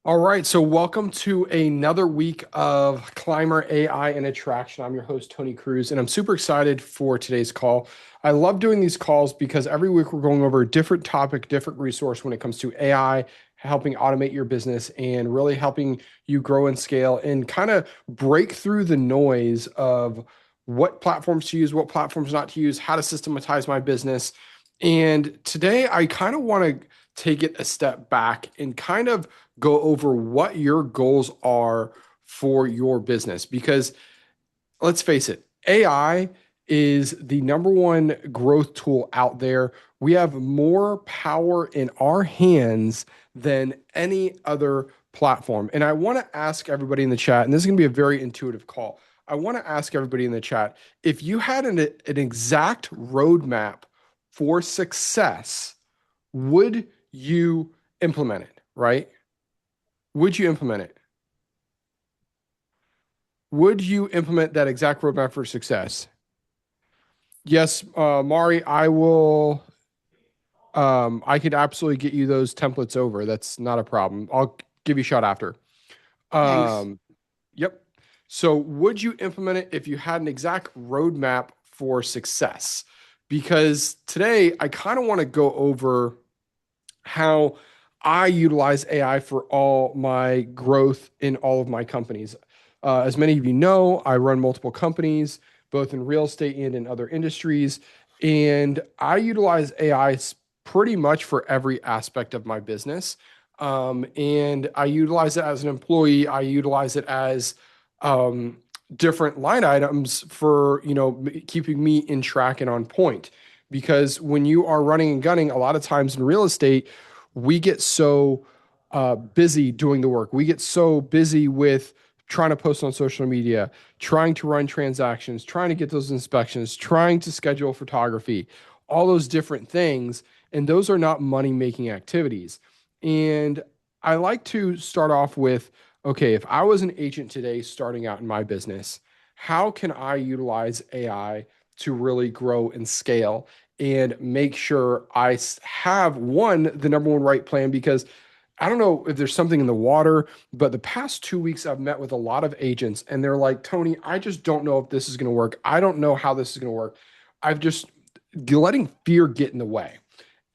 All right, so welcome to another week of Climber AI and Attraction. I'm your host, Tony Cruz, and I'm super excited for today's call. I love doing these calls because every week we're going over a different topic, different resource when it comes to AI, helping automate your business and really helping you grow and scale and kind of break through the noise of what platforms to use, what platforms not to use, how to systematize my business. And today I kind of want to take it a step back and kind of go over what your goals are for your business. Because let's face it, AI is the number one growth tool out there. We have more power in our hands than any other platform. And I want to ask everybody in the chat, and this is going to be a very intuitive call. I want to ask everybody in the chat if you had an exact roadmap for success, would you implement it, right? Would you implement it? Would you implement that exact roadmap for success? Yes, Mari, I will. I could absolutely get you those templates over. That's not a problem. I'll give you a shot after. Thanks. Um, yep. So, would you implement it if you had an exact roadmap for success? Because today I kind of want to go over how I utilize AI for all my growth in all of my companies. As many of you know, I run multiple companies, both in real estate and in other industries. And I utilize AI pretty much for every aspect of my business. And I utilize it as an employee, I utilize it as um, different line items for, keeping me in track and on point. Because when you are running and gunning, a lot of times in real estate, we get so busy doing the work. We get so busy with trying to post on social media, trying to run transactions, trying to get those inspections, trying to schedule photography, all those different things. And those are not money making activities. And I like to start off with okay, if I was an agent today starting out in my business, how can I utilize AI to really grow and scale and make sure I have one, the number one right plan? Because I don't know if there's something in the water, but the past 2 weeks I've met with a lot of agents and they're like, Tony, I just don't know if this is going to work. I don't know how this is going to work. I've just letting fear get in the way.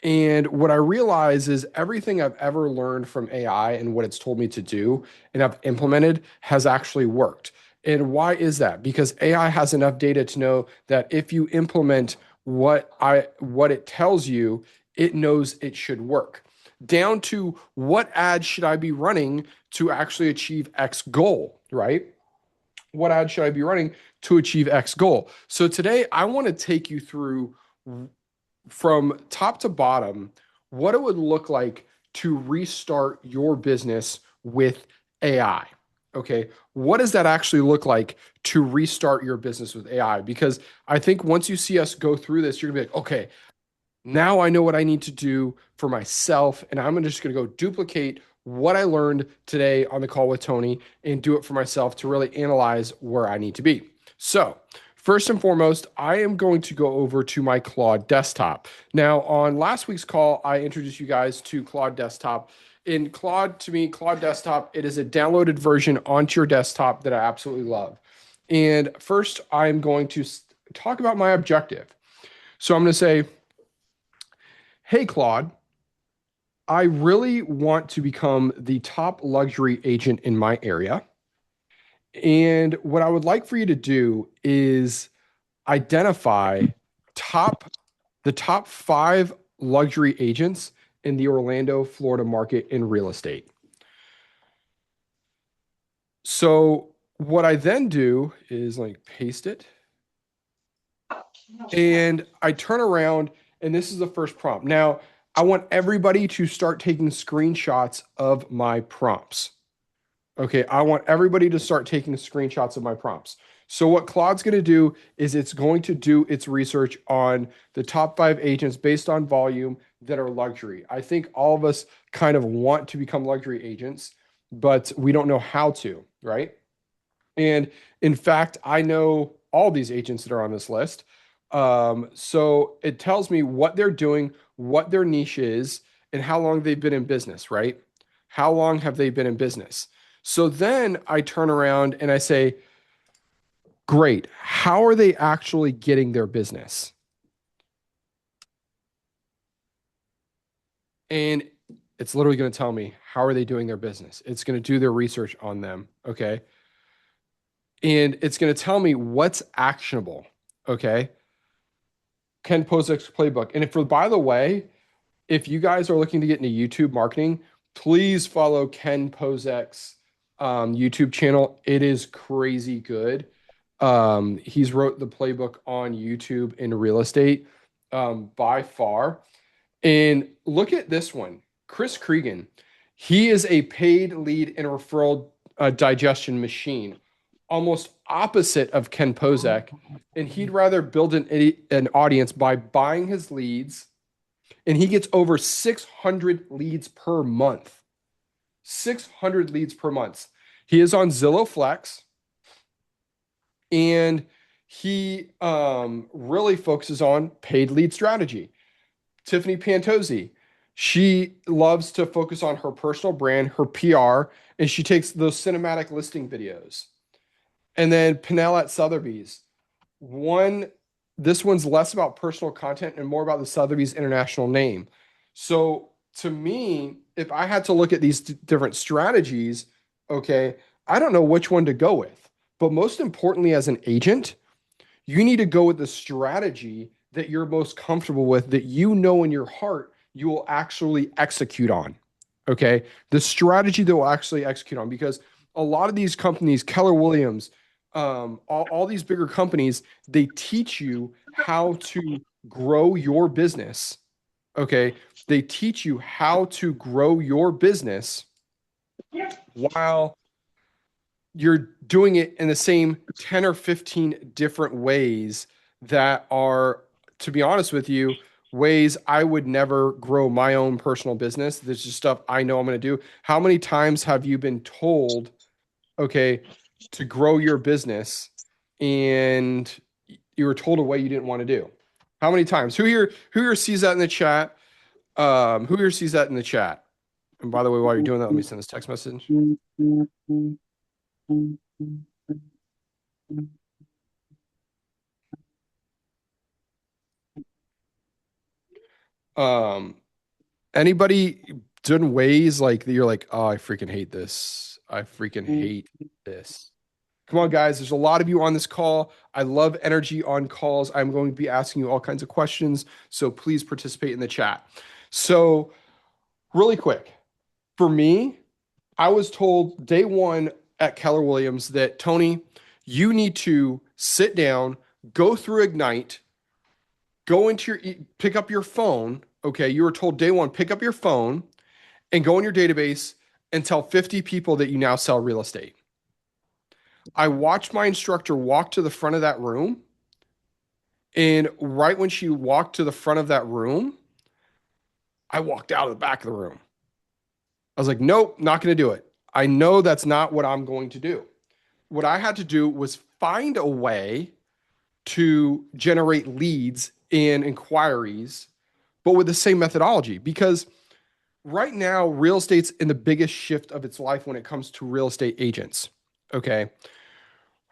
And what I realize is everything I've ever learned from AI and what it's told me to do and I've implemented has actually worked. And why is that? Because AI has enough data to know that if you implement what it tells you, it knows it should work. Down to what ad should I be running to actually achieve X goal, right? What ad should I be running to achieve X goal? So today I want to take you through from top to bottom what it would look like to restart your business with AI. Okay. What does that actually look like to restart your business with AI? Because I think once you see us go through this, you're gonna be like, okay, now I know what I need to do for myself. And I'm just gonna go duplicate what I learned today on the call with Tony and do it for myself to really analyze where I need to be. So, first and foremost, I am going to go over to my Claude Desktop. Now, on last week's call, I introduced you guys to Claude Desktop. In Claude, to me, Claude Desktop, it is a downloaded version onto your desktop that I absolutely love. And first, I'm going to talk about my objective. So I'm going to say, hey, Claude, I really want to become the top luxury agent in my area. And what I would like for you to do is identify top the top 5 luxury agents in the Orlando, Florida market in real estate. So what I then do is like paste it and I turn around and this is the first prompt. Now, I want everybody to start taking screenshots of my prompts. Okay, I want everybody to start taking screenshots of my prompts. So what Claude's going to do is it's going to do its research on the top 5 agents based on volume that are luxury. I think all of us kind of want to become luxury agents, but we don't know how to, right? And in fact, I know all these agents that are on this list. So it tells me what they're doing, what their niche is, and how long they've been in business, right? How long have they been in business? So then I turn around and I say, great. How are they actually getting their business? And it's literally going to tell me how are they doing their business. It's going to do their research on them. Okay. And it's going to tell me what's actionable. Okay. Ken Pozek's playbook. And if, by the way, if you guys are looking to get into YouTube marketing, please follow Ken Pozek's YouTube channel. It is crazy good. He's wrote the playbook on YouTube in real estate by far. And look at this one, Chris Cregan. He is a paid lead and referral digestion machine, almost opposite of Ken Pozek. And he'd rather build an audience by buying his leads, and he gets over 600 leads per month. 600 leads per month. He is on Zillow Flex, and he really focuses on paid lead strategy. Tiffany Pantozzi, she loves to focus on her personal brand, her PR, and she takes those cinematic listing videos. And then Pinell at Sotheby's. This one's less about personal content and more about the Sotheby's international name. So to me, if I had to look at these different strategies, okay, I don't know which one to go with. But most importantly, as an agent, you need to go with the strategy that you're most comfortable with, that you know in your heart you will actually execute on. Okay. The strategy that will actually execute on, because a lot of these companies, Keller Williams, all these bigger companies, they teach you how to grow your business. Okay. They teach you how to grow your business while you're doing it in the same 10 or 15 different ways that are, to be honest with you, ways I would never grow my own personal business. There's just stuff I know I'm going to do. How many times have you been told, okay, to grow your business and you were told a way you didn't want to do? How many times? Who here sees that in the chat? Who here sees that in the chat? And by the way, while you're doing that, let me send this text message. Um, Anybody done ways like that you're like, oh, I freaking hate this. I freaking hate this. Come on, guys. There's a lot of you on this call. I love energy on calls. I'm going to be asking you all kinds of questions. So please participate in the chat. So, really quick, for me, I was told day one at Keller Williams that, Tony, you need to sit down, go through Ignite, pick up your phone. Okay. You were told day one, pick up your phone and go in your database and tell 50 people that you now sell real estate. I watched my instructor walk to the front of that room. And right when she walked to the front of that room, I walked out of the back of the room. I was like, nope, not going to do it. I know that's not what I'm going to do. What I had to do was find a way to generate leads and inquiries, but with the same methodology. Because right now, real estate's in the biggest shift of its life when it comes to real estate agents. Okay.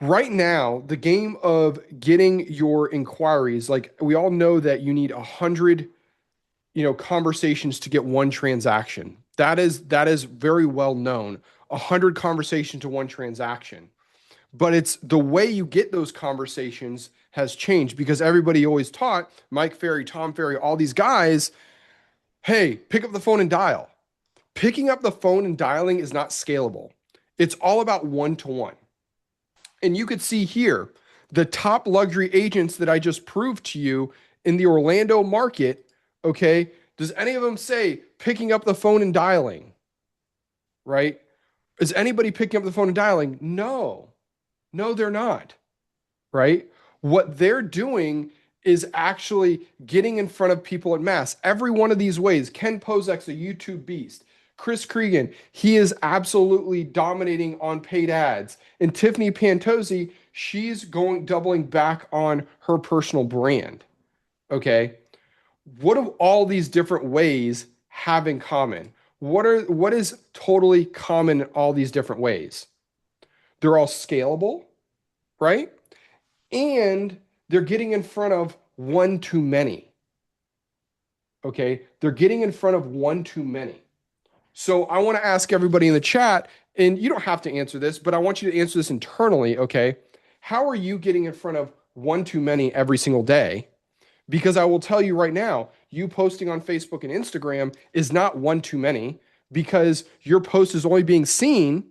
Right now, the game of getting your inquiries, like we all know that you need 100, conversations to get one transaction. That is very well known. 100 conversations to one transaction. But it's the way you get those conversations has changed, because everybody always taught Mike Ferry, Tom Ferry, all these guys, hey, pick up the phone and dial. Picking up the phone and dialing is not scalable. It's all about one-to-one. And you could see here, the top luxury agents that I just proved to you in the Orlando market, okay, does any of them say picking up the phone and dialing, right? Is anybody picking up the phone and dialing? No, they're not, right? What they're doing is actually getting in front of people en masse. Every one of these ways. Ken Pozek's a YouTube beast. Chris Cregan, he is absolutely dominating on paid ads. And Tiffany Pantozzi, she's doubling back on her personal brand. Okay. What do all these different ways have in common? what is totally common in all these different ways? They're all scalable, right? And they're getting in front of one too many. Okay. They're getting in front of one too many. So I want to ask everybody in the chat, and you don't have to answer this, but I want you to answer this internally. Okay. How are you getting in front of one too many every single day? Because I will tell you right now, you posting on Facebook and Instagram is not one too many, because your post is only being seen,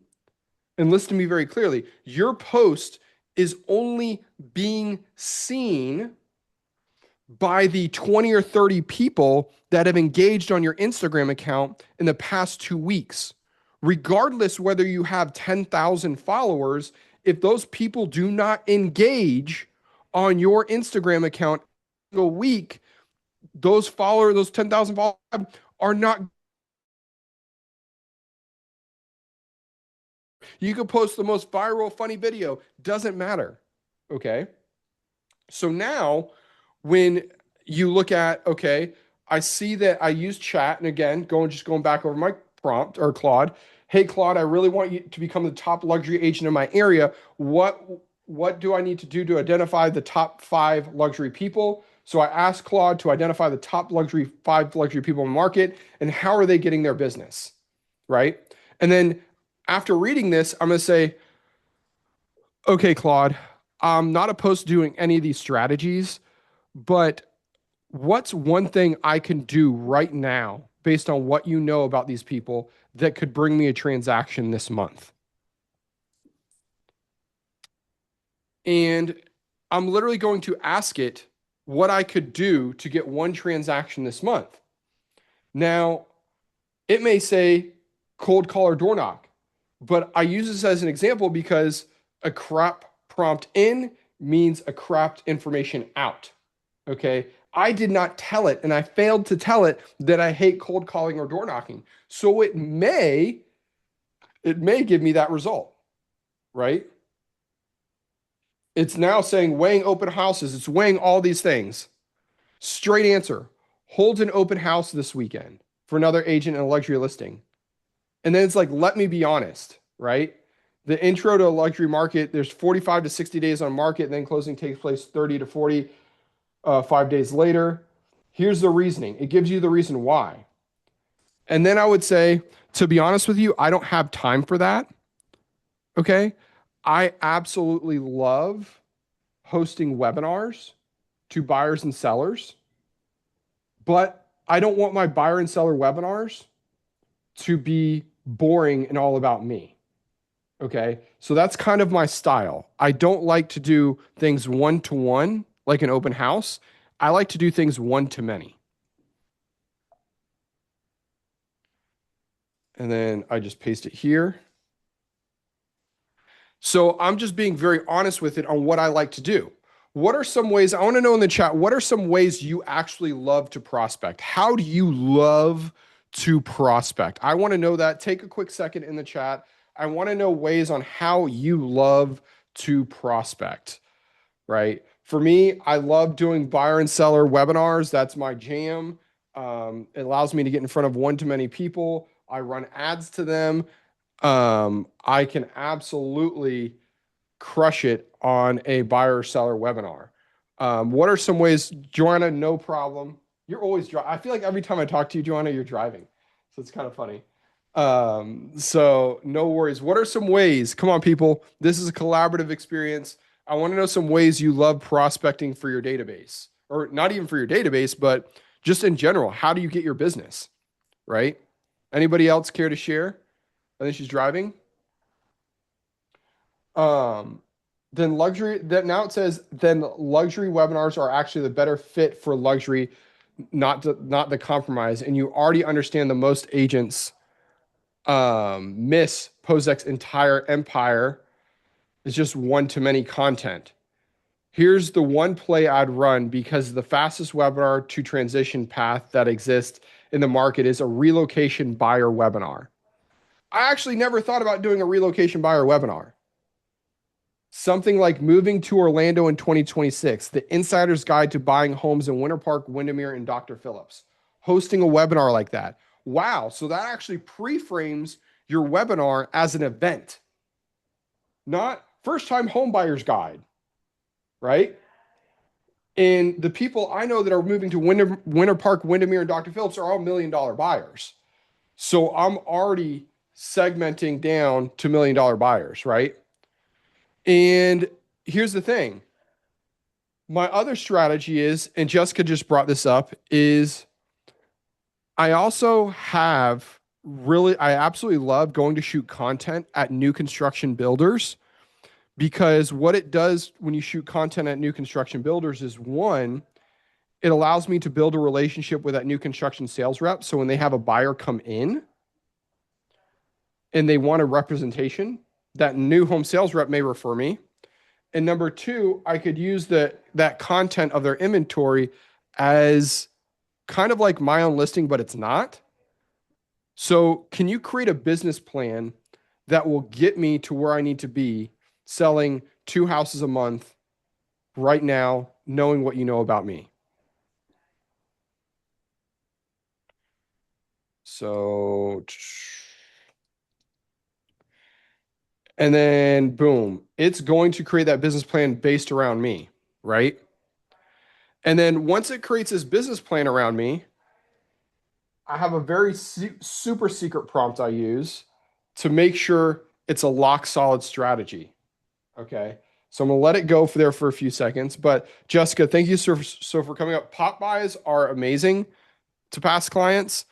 and listen to me very clearly, your post is only being seen by the 20 or 30 people that have engaged on your Instagram account in the past 2 weeks. Regardless whether you have 10,000 followers, if those people do not engage on your Instagram account a week, those followers, those 10,000 followers are not. You could post the most viral, funny video, doesn't matter. Okay. So now when you look at, okay, I see that I use chat, and again, going back over my prompt or Claude. Hey, Claude, I really want you to become the top luxury agent in my area. What do I need to do to identify the top 5 luxury people? So I asked Claude to identify the top 5 luxury people in the market, and how are they getting their business, right? And then after reading this, I'm going to say, okay, Claude, I'm not opposed to doing any of these strategies, but what's one thing I can do right now based on what you know about these people that could bring me a transaction this month? And I'm literally going to ask it what I could do to get one transaction this month. Now, it may say cold call or door knock, but I use this as an example because a crap prompt in means a crap information out. Okay. I did not tell it, and I failed to tell it that I hate cold calling or door knocking. So it may give me that result, right? It's now saying weighing open houses. It's weighing all these things. Straight answer. Holds an open house this weekend for another agent in a luxury listing. And then it's like, let me be honest, right? The intro to a luxury market, there's 45 to 60 days on market, and then closing takes place 30 to 5 days later. Here's the reasoning. It gives you the reason why. And then I would say, to be honest with you, I don't have time for that. Okay. I absolutely love hosting webinars to buyers and sellers, but I don't want my buyer and seller webinars to be boring and all about me. Okay. So that's kind of my style. I don't like to do things one-to-one like an open house. I like to do things one-to-many. And then I just paste it here. So I'm just being very honest with it on what I like to do. What are some ways, I want to know in the chat, what are some ways you actually love to prospect? How do you love to prospect? I want to know that. Take a quick second in the chat. I want to know ways on how you love to prospect, right? For me, I love doing buyer and seller webinars. That's my jam. It allows me to get in front of one-to-many people. I run ads to them. I can absolutely crush it on a buyer or seller webinar. What are some ways, Joanna? No problem. You're always driving. I feel like every time I talk to you, Joanna, you're driving. So it's kind of funny. So no worries. What are some ways? Come on, people. This is a collaborative experience. I want to know some ways you love prospecting for your database, or not even for your database, but just in general. How do you get your business? Right? Anybody else care to share? I think she's driving. Then luxury, that now it says then luxury webinars are actually the better fit for luxury, not the compromise. And you already understand the most agents miss Pozek's entire empire is just one-to-many content. Here's the one play I'd run because the fastest webinar to transition path that exists in the market is a relocation buyer webinar. I actually never thought about doing a relocation buyer webinar. Something like moving to Orlando in 2026, the insider's guide to buying homes in Winter Park, Windermere, and Dr. Phillips. Hosting a webinar like that. wow, so that actually pre-frames your webinar as an event, not first time home buyer's guide, right? And the people I know that are moving to Winter Park, Windermere, and Dr. Phillips are all $1 million buyers. So I'm already segmenting down to $1 million buyers, right? And here's the thing. My other strategy is, and Jessica just brought this up, is I also have I absolutely love going to shoot content at new construction builders, because what it does when you shoot content at new construction builders is, one, it allows me to build a relationship with that new construction sales rep. So when they have a buyer come in and they want a representation, that new home sales rep may refer me. And number two, I could use that content of their inventory as kind of like my own listing, but it's not. So can you create a business plan that will get me to where I need to be selling 2 houses a month right now, knowing what you know about me? So, and then boom, it's going to create that business plan based around me, right? And then once it creates this business plan around me, I have a very super secret prompt I use to make sure it's a lock solid strategy. Okay. So I'm going to let it go for there for a few seconds. But Jessica, thank you so for coming up. Pop buys are amazing to past clients.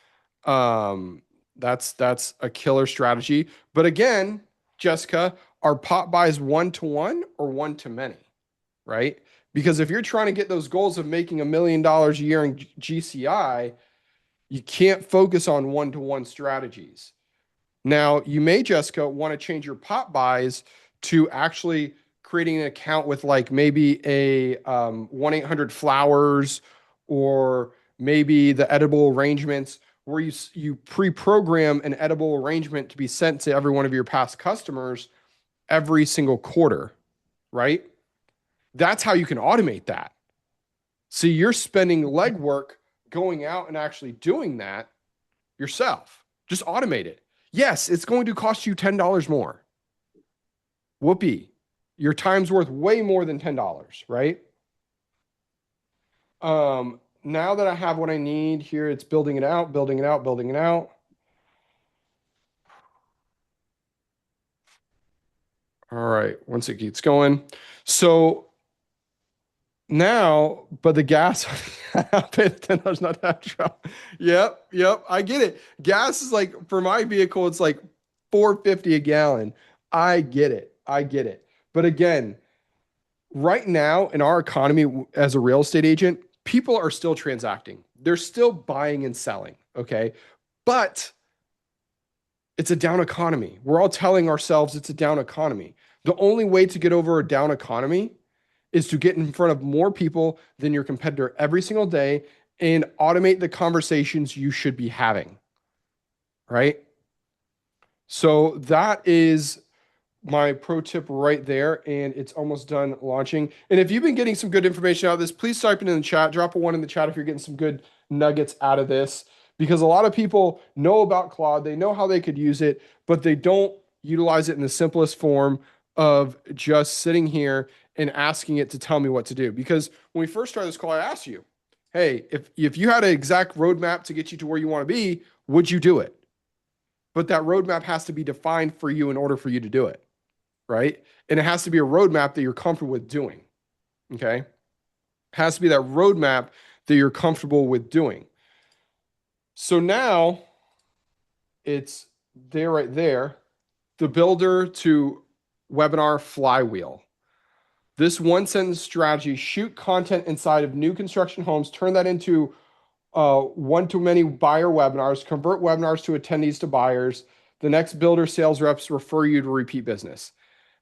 Um, that's a killer strategy. But again, Jessica, are pop buys one to one or one to many? Right? Because if you're trying to get those goals of making $1 million a year in GCI, you can't focus on one to one strategies. Now, you may, Jessica, want to change your pop buys to actually creating an account with like maybe a 1-800-Flowers, or maybe the edible arrangements, where you pre-program an edible arrangement to be sent to every one of your past customers every single quarter, right? That's how you can automate that. So you're spending legwork going out and actually doing that yourself. Just automate it. Yes, it's going to cost you $10 more. Whoopee. Your time's worth way more than $10, right? Now that I have what I need here, it's building it out, building it out, building it out. All right, once it gets going. So now, but the gas, I paid $10 not that drop. Yep, I get it. Gas is like, for my vehicle, it's like $4.50 a gallon. I get it. But again, right now in our economy as a real estate agent, people are still transacting. They're still buying and selling, okay? But it's a down economy. We're all telling ourselves it's a down economy. The only way to get over a down economy is to get in front of more people than your competitor every single day and automate the conversations you should be having, right? So that is my pro tip right there, and it's almost done launching. And if you've been getting some good information out of this, please type it in the chat. Drop a 1 in the chat if you're getting some good nuggets out of this, because a lot of people know about Claude, they know how they could use it, but they don't utilize it in the simplest form of just sitting here and asking it to tell me what to do. Because when we first started this call, I asked you, hey, if you had an exact roadmap to get you to where you want to be, would you do it? But that roadmap has to be defined for you in order for you to do it, right? And it has to be a roadmap that you're comfortable with doing, okay? It has to be that roadmap that you're comfortable with doing. So now it's there, right there, the builder to webinar flywheel. This 1 sentence strategy: shoot content inside of new construction homes, turn that into one-to-many buyer webinars, convert webinars to attendees to buyers. The next builder sales reps refer you to repeat business.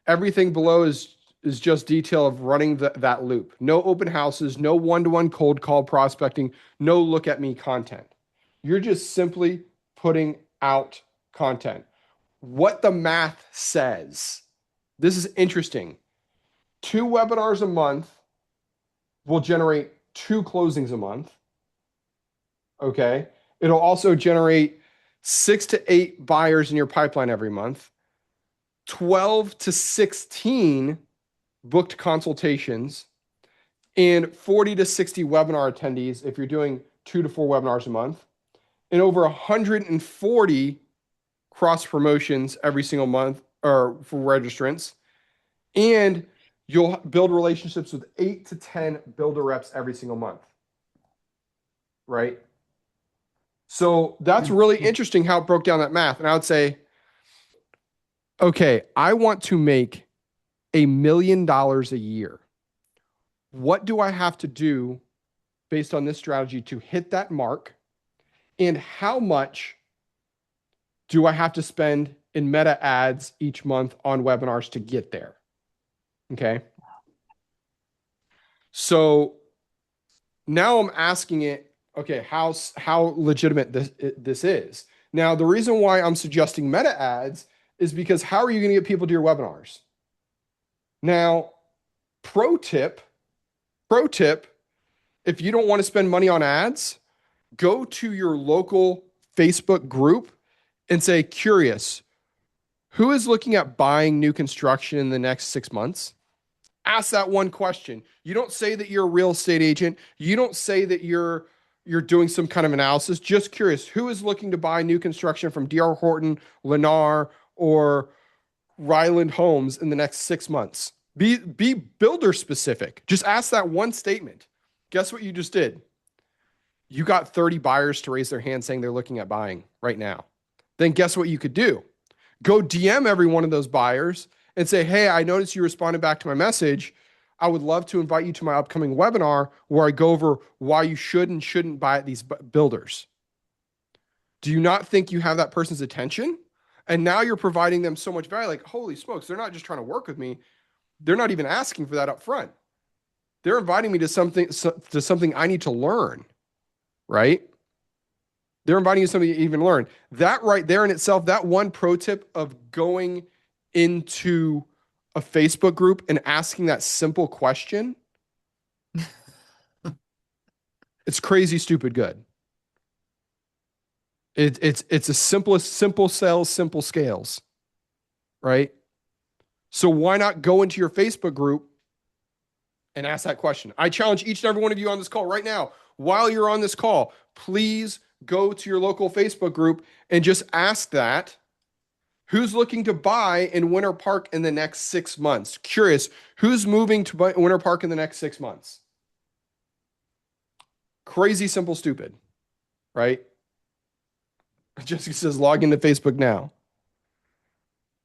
Everything below is just detail of running that loop. No open houses, no one-to-one cold call prospecting, no look at me content. You're just simply putting out content. What the math says. This is interesting. 2 webinars a month will generate 2 closings a month. Okay. It'll also generate 6 to 8 buyers in your pipeline every month, 12 to 16 booked consultations, and 40 to 60 webinar attendees if you're doing 2 to 4 webinars a month, and over 140 cross promotions every single month or for registrants. And you'll build relationships with 8 to 10 builder reps every single month. Right? So that's really interesting how it broke down that math. And I would say, okay, I want to make $1 million a year. What do I have to do based on this strategy to hit that mark? And how much do I have to spend in meta ads each month on webinars to get there? Okay. So now I'm asking it, okay, how legitimate this is. Now, the reason why I'm suggesting meta ads is because how are you going to get people to your webinars? Now, pro tip, if you don't want to spend money on ads, go to your local Facebook group and say, curious, who is looking at buying new construction in the next 6 months? Ask that one question. You don't say that you're a real estate agent. You don't say that you're doing some kind of analysis. Just curious, who is looking to buy new construction from D.R. Horton, Lennar, or Ryland Homes in the next 6 months? Be builder specific. Just ask that one statement. Guess what you just did? You got 30 buyers to raise their hand saying they're looking at buying right now. Then guess what you could do? Go DM every one of those buyers and say, hey, I noticed you responded back to my message. I would love to invite you to my upcoming webinar where I go over why you should and shouldn't buy at these builders. Do you not think you have that person's attention? And now you're providing them so much value. Like, holy smokes, they're not just trying to work with me. They're not even asking for that up front. They're inviting me to something I need to learn, right? They're inviting you to something to even learn. That right there in itself, that one pro tip of going into a Facebook group and asking that simple question, it's crazy, stupid good. It's a simple sales, simple scales, right? So why not go into your Facebook group and ask that question? I challenge each and every one of you on this call right now, while you're on this call, please go to your local Facebook group and just ask that. Who's looking to buy in Winter Park in the next 6 months? Curious, who's moving to Winter Park in the next 6 months? Crazy, simple, stupid, right? Jessica says, log into Facebook now.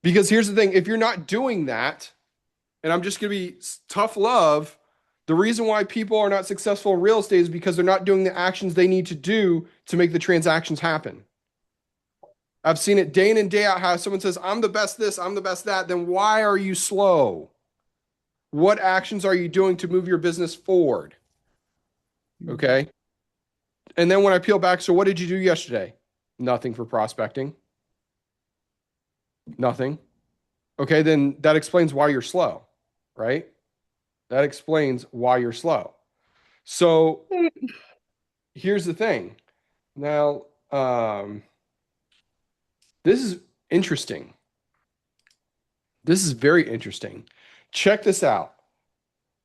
Because here's the thing, if you're not doing that, and I'm just going to be tough love, the reason why people are not successful in real estate is because they're not doing the actions they need to do to make the transactions happen. I've seen it day in and day out how someone says, I'm the best this, I'm the best that. Then why are you slow? What actions are you doing to move your business forward? Okay. And then when I peel back, so what did you do yesterday? Nothing for prospecting. Nothing. Okay, then that explains why you're slow, right? That explains why you're slow. So here's the thing. Now, this is interesting. This is very interesting. Check this out.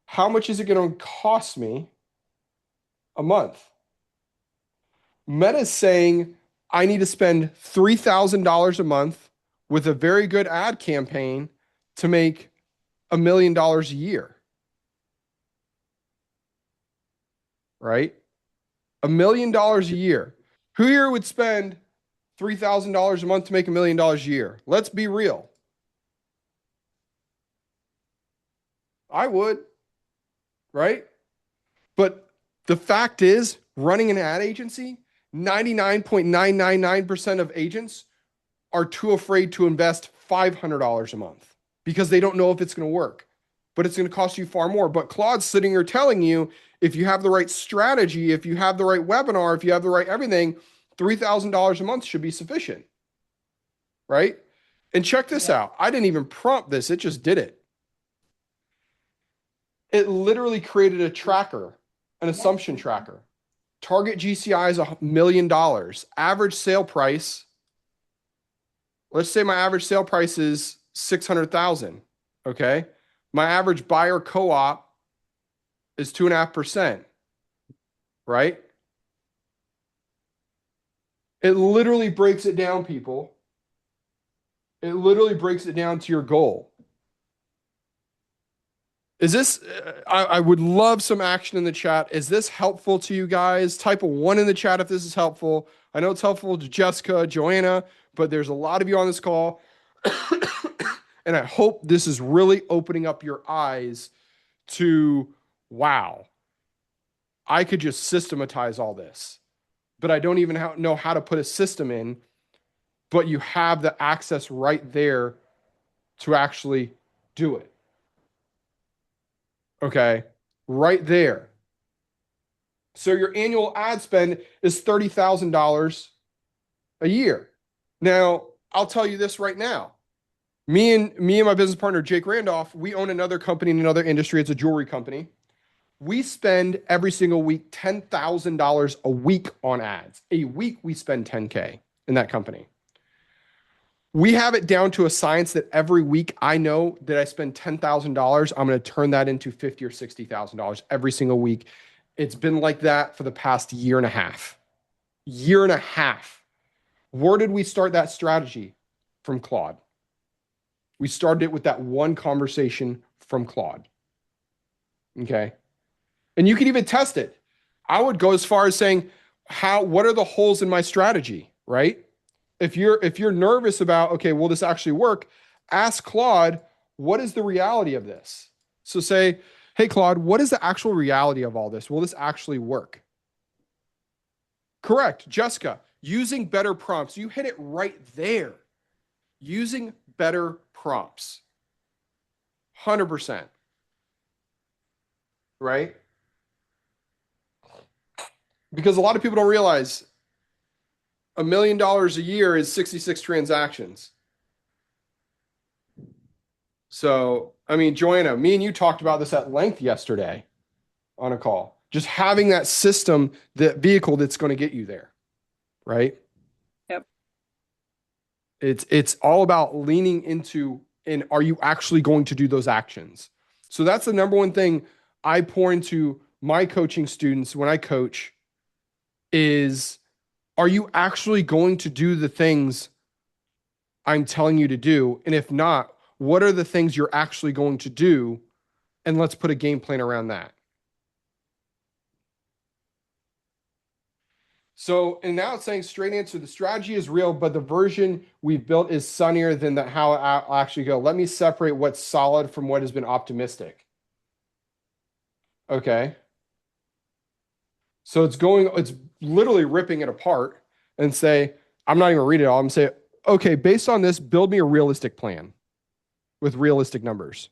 How much is it going to cost me a month? Meta's saying I need to spend $3,000 a month with a very good ad campaign to make $1 million a year. Right? $1 million a year. Who here would spend $3,000 a month to make $1 million a year? Let's be real. I would, right? But the fact is, running an ad agency, 99.999% of agents are too afraid to invest $500 a month because they don't know if it's going to work, but it's going to cost you far more. But Claude's sitting here telling you, if you have the right strategy, if you have the right webinar, if you have the right everything, $3,000 a month should be sufficient, right? And check this out. I didn't even prompt this. It just did it. It literally created a tracker, an assumption tracker. Target GCI is $1 million. Average sale price, let's say my average sale price is 600,000. Okay. My average buyer co-op is 2.5%, right? It literally breaks it down, people. It literally breaks it down to your goal. Is this, I would love some action in the chat. Is this helpful to you guys? Type a 1 in the chat if this is helpful. I know it's helpful to Jessica, Joanna, but there's a lot of you on this call. And I hope this is really opening up your eyes to, wow, I could just systematize all this, but I don't even know how to put a system in, but you have the access right there to actually do it. Okay. Right there. So your annual ad spend is $30,000 a year. Now, I'll tell you this right now. Me and my business partner, Jake Randolph, we own another company in another industry. It's a jewelry company. We spend every single week $10,000 a week on ads. A week we spend 10K in that company. We have it down to a science that every week I know that I spend $10,000, I'm going to turn that into $50,000 or $60,000 every single week. It's been like that for the past year and a half. Year and a half. Where did we start that strategy? From Claude. We started it with that one conversation from Claude. Okay. And you can even test it. I would go as far as saying, what are the holes in my strategy, right? If you're nervous about, okay, will this actually work? Ask Claude, what is the reality of this? So say, hey, Claude, what is the actual reality of all this? Will this actually work? Correct. Jessica, using better prompts. You hit it right there. Using better prompts. 100%. Right? Because a lot of people don't realize $1 million a year is 66 transactions. So, I mean, Joanna, me and you talked about this at length yesterday on a call. Just having that system, that vehicle that's going to get you there, right? Yep. It's all about leaning into, and are you actually going to do those actions? So that's the number one thing I pour into my coaching students when I coach is, are you actually going to do the things I'm telling you to do? And if not, what are the things you're actually going to do? And let's put a game plan around that. So, and now it's saying straight answer, the strategy is real, but the version we've built is sunnier than how it will actually go. Let me separate what's solid from what has been optimistic. Okay. So it's literally ripping it apart and say, I'm not even reading it all. I'm saying, okay, based on this, build me a realistic plan with realistic numbers.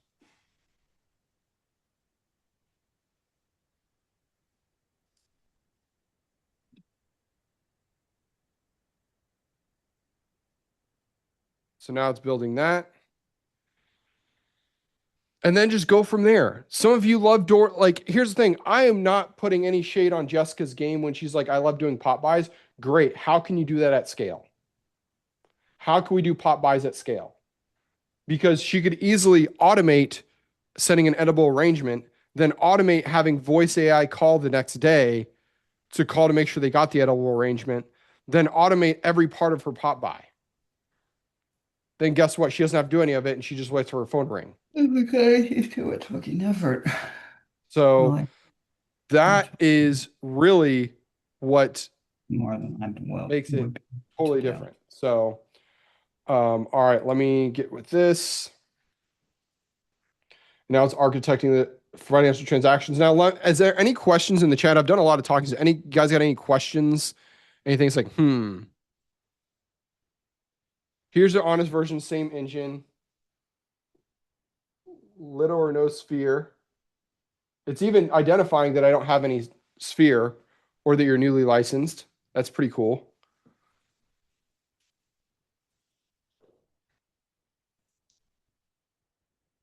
So now it's building that. And then just go from there. Some of you love here's the thing. I am not putting any shade on Jessica's game when she's like, I love doing pop buys. Great. How can you do that at scale? How can we do pop buys at scale? Because she could easily automate setting an edible arrangement, then automate having voice AI call the next day to call to make sure they got the edible arrangement, then automate every part of her pop buy. Then guess what? She doesn't have to do any of it, and she just waits for her phone to ring. Okay, it's too much fucking effort. So Well, that is really what more than I makes it would totally together. different. So, all right, let me get with this. Now it's architecting the financial transactions. Now, is there any questions in the chat? I've done a lot of talking. Any guys got any questions? Anything? It's like, here's the honest version, same engine, little or no sphere. It's even identifying that I don't have any sphere or that you're newly licensed. That's pretty cool.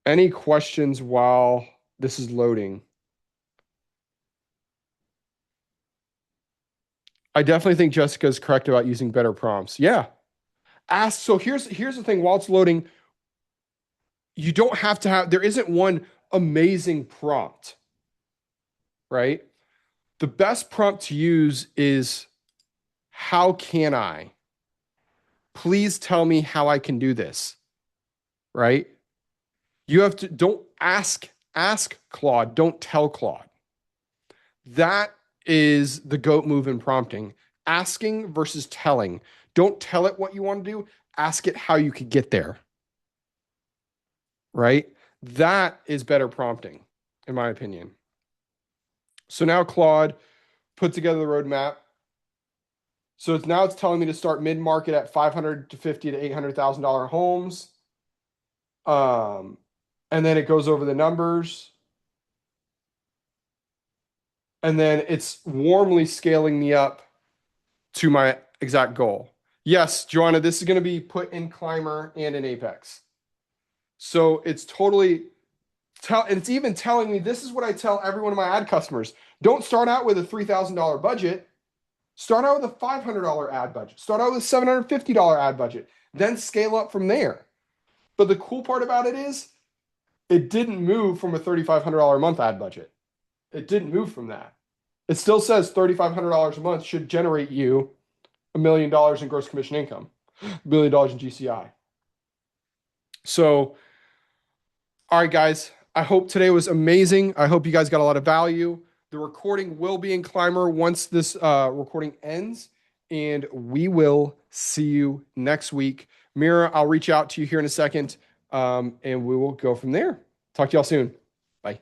Any questions while this is loading? I definitely think Jessica's correct about using better prompts. Yeah. Ask. So here's the thing. While it's loading, you don't have to have. There isn't one amazing prompt, right? The best prompt to use is, "How can I? Please tell me how I can do this." Right? You have to don't ask Claude, don't tell Claude. That is the goat move in prompting. Asking versus telling. Don't tell it what you want to do, ask it how you could get there. Right? That is better prompting, in my opinion. So now Claude put together the roadmap. So it's telling me to start mid-market at 500 to 50 to $800,000 homes. And then it goes over the numbers. And then it's warmly scaling me up to my exact goal. Yes, Joanna, this is going to be put in Climber and in Apex. So it's totally and it's even telling me, this is what I tell every one of my ad customers. Don't start out with a $3,000 budget. Start out with a $500 ad budget. Start out with a $750 ad budget. Then scale up from there. But the cool part about it is it didn't move from a $3,500 a month ad budget. It didn't move from that. It still says $3,500 a month should generate you $1 million in gross commission income, $1 million in GCI. So, all right, guys, I hope today was amazing. I hope you guys got a lot of value. The recording will be in Climber once this recording ends, and we will see you next week. Mira, I'll reach out to you here in a second, and we will go from there. Talk to y'all soon. Bye.